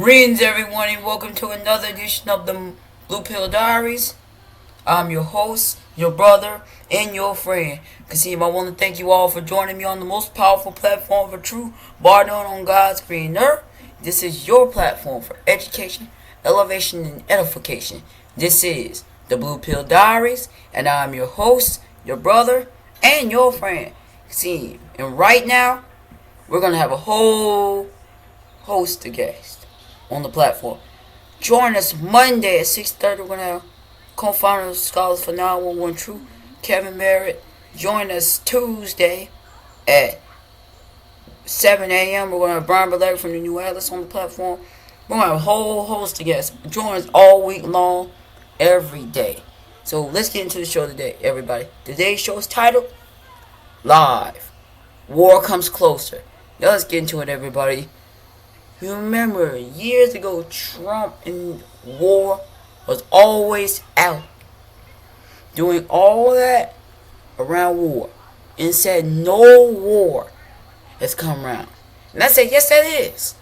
Greetings, everyone, and welcome to another edition of the Blue Pill Diaries. I'm your host, your brother, and your friend, Kasim. I want to thank you all for joining me on the most powerful platform for truth, bar none on God's green earth. This is your platform for education, elevation, and edification. This is the Blue Pill Diaries, and I'm your host, your brother, and your friend, Kasim. And right now, we're going to have a whole host of guests on the platform. Join us Monday at 6:30. We're going to have co-founder of Scholars for 911 True, Kevin Merritt. Join us Tuesday at 7 a.m. We're going to have Brian Beleg from the New Atlas on the platform. We're going to have a whole host of guests. Join us all week long, every day. So let's get into the show today, everybody. Today's show is titled Live. War Comes Closer. Now let's get into it, everybody. You remember years ago, Trump in war was always out doing all that around war and said no war has come around. And I said, yes, that is.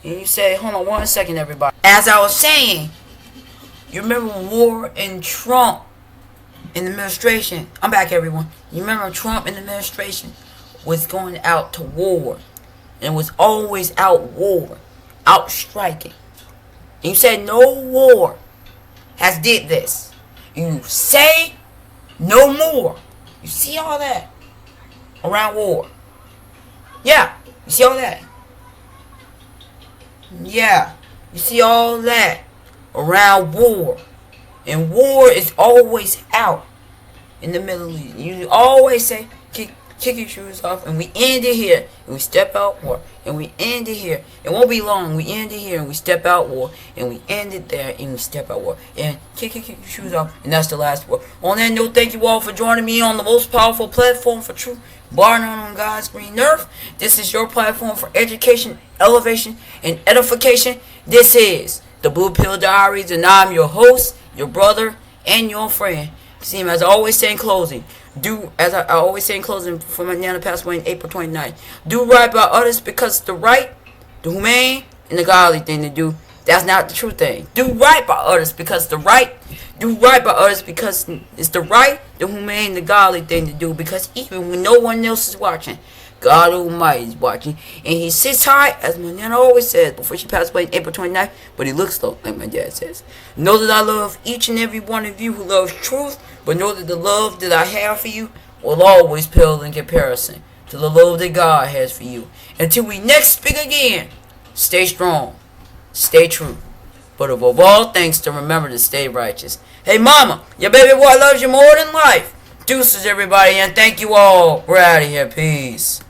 And you say, hold on 1 second, everybody. As I was saying, you remember war and Trump in the administration. I'm back, everyone. You remember Trump in the administration was going out to war. And was always out war, out striking. And you said no war has did this. You say no more. You see all that around war. Yeah, you see all that. Yeah, you see all that around war. And war is always out in the Middle East. You always say, kick your shoes off, and we end it here, and we step out war, and we end it here. It won't be long. We end it here, and we step out war, and we end it there, and we step out war, and kick your shoes off, and that's the last war. On that note, thank you all for joining me on the most powerful platform for truth, bar none on God's green earth. This is your platform for education, elevation, and edification. This is the Blue Pill Diaries, and I'm your host, your brother, and your friend. See, as I always say in closing, as I always say in closing, for my nana passed away on April 29th, do right by others because it's the right, the humane, and the godly thing to do. That's not the true thing. Do right by others because the right, do right by others because it's the right, the humane, the godly thing to do. Because even when no one else is watching, God Almighty is watching. And he sits high, as my nana always says, before she passed away on April 29th, but he looks low, like my dad says. Know that I love each and every one of you who loves truth, but know that the love that I have for you will always pale in comparison to the love that God has for you. Until we next speak again, stay strong, stay true, but above all things to remember to stay righteous. Hey mama, your baby boy loves you more than life. Deuces everybody, and thank you all. We're out of here. Peace.